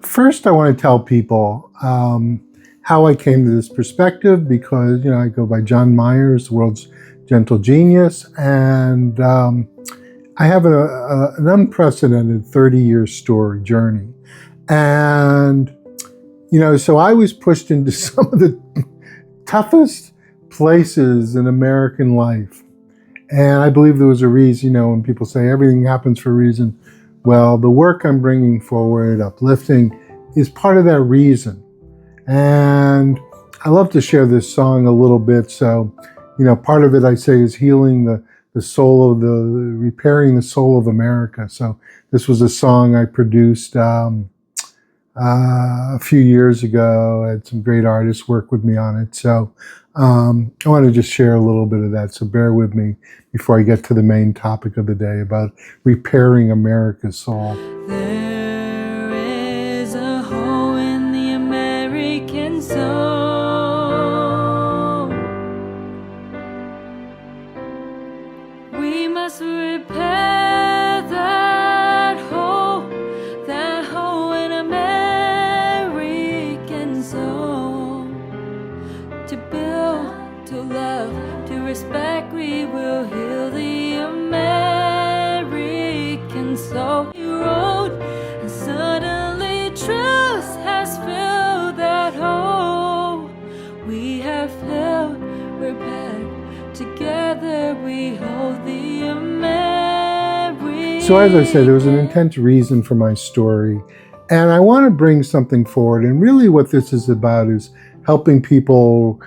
First, I want to tell people how I came to this perspective because, I go by John Myers, the world's gentle genius, and I have an unprecedented 30-year story journey. And, so I was pushed into some of the toughest places in American life. And I believe there was a reason, when people say everything happens for a reason. Well, the work I'm bringing forward, uplifting, is part of that reason. And I love to share this song a little bit. So, part of it I say is healing the soul of repairing the soul of America. So this was a song I produced a few years ago. I had some great artists work with me on it. So I want to just share a little bit of that. So bear with me before I get to the main topic of the day about repairing America's soul. There is a hole in the American soul. We must repair that hole in American soul. To build, to love, to respect, we will heal the American soul. You wrote, and suddenly truth has filled that hole. We have filled, repaired, together we hold the American. So as I said, there was an intense reason for my story. And I want to bring something forward. And really what this is about is helping people,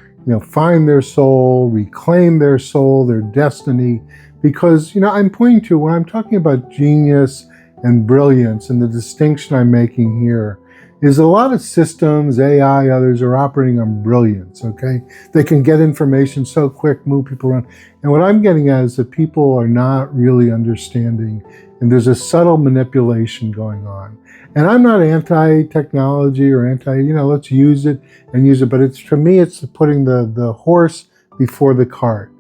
find their soul, reclaim their soul, their destiny. Because, I'm pointing to, when I'm talking about genius and brilliance, and the distinction I'm making here is a lot of systems, AI, others are operating on brilliance, okay? They can get information so quick, move people around. And what I'm getting at is that people are not really understanding, and there's a subtle manipulation going on. And I'm not anti-technology or let's use it, but to me, it's putting the horse before the cart.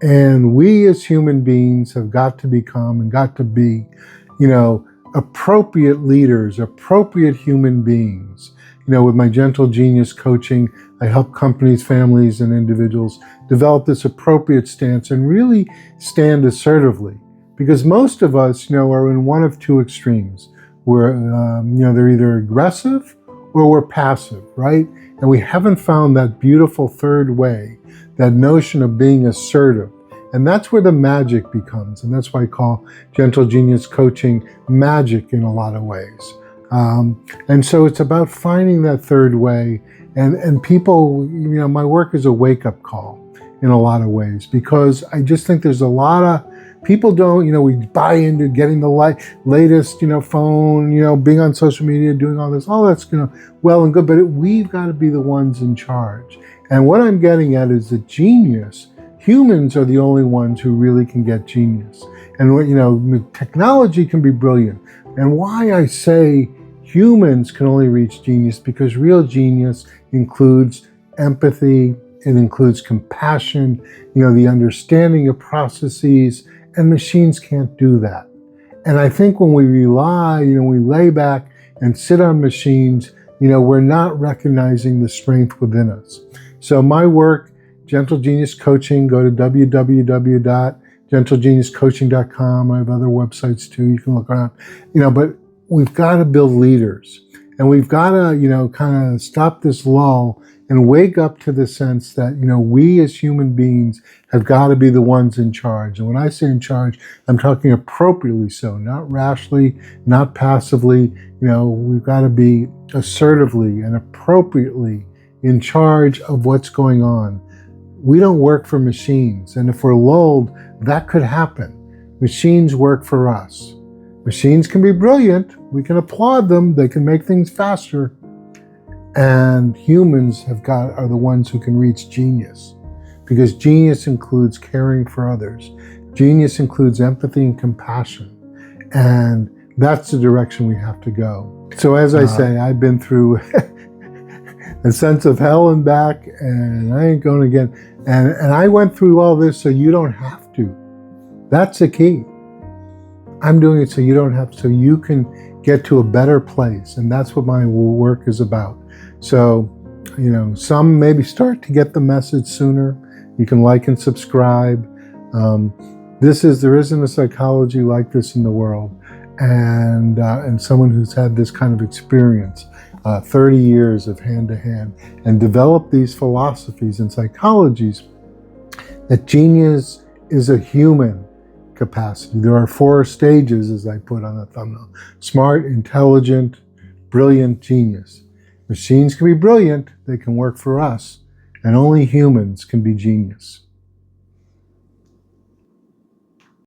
And we as human beings have got to become and got to be, appropriate leaders, appropriate human beings. With my Gentle Genius coaching, I help companies, families, and individuals develop this appropriate stance and really stand assertively. Because most of us, are in one of two extremes. We're, they're either aggressive or we're passive, right? And we haven't found that beautiful third way, that notion of being assertive. And that's where the magic becomes. And that's why I call Gentle Genius coaching magic in a lot of ways. And so it's about finding that third way. And people, my work is a wake-up call in a lot of ways, because I just think there's a lot of people don't, we buy into getting the latest, phone, being on social media, doing all this, all that's, well and good, but we've got to be the ones in charge. And what I'm getting at is that genius, humans are the only ones who really can get genius. And technology can be brilliant. And why I say humans can only reach genius, because real genius includes empathy, it includes compassion, the understanding of processes, and machines can't do that. And I think when we rely, we lay back and sit on machines, we're not recognizing the strength within us. So my work, Gentle Genius Coaching, go to www.gentlegeniuscoaching.com. I have other websites too, you can look around, but we've got to build leaders. And we've got to, kind of stop this lull and wake up to the sense that, we as human beings have got to be the ones in charge. And when I say in charge, I'm talking appropriately so, not rashly, not passively. We've got to be assertively and appropriately in charge of what's going on. We don't work for machines. And if we're lulled, that could happen. Machines work for us. Machines can be brilliant. We can applaud them. They can make things faster. And humans are the ones who can reach genius, because genius includes caring for others. Genius includes empathy and compassion. And that's the direction we have to go. So as I say, I've been through a sense of hell and back, and I ain't going again. And I went through all this so you don't have to. That's the key. I'm doing it so you don't have to, so you can get to a better place. And that's what my work is about. So, some maybe start to get the message sooner. You can like and subscribe. There isn't a psychology like this in the world. And someone who's had this kind of experience, 30 years of hand-to-hand, and developed these philosophies and psychologies, that genius is a human capacity. There are 4 stages, as I put on the thumbnail: smart, intelligent, brilliant, genius. Machines can be brilliant, they can work for us, and only humans can be genius.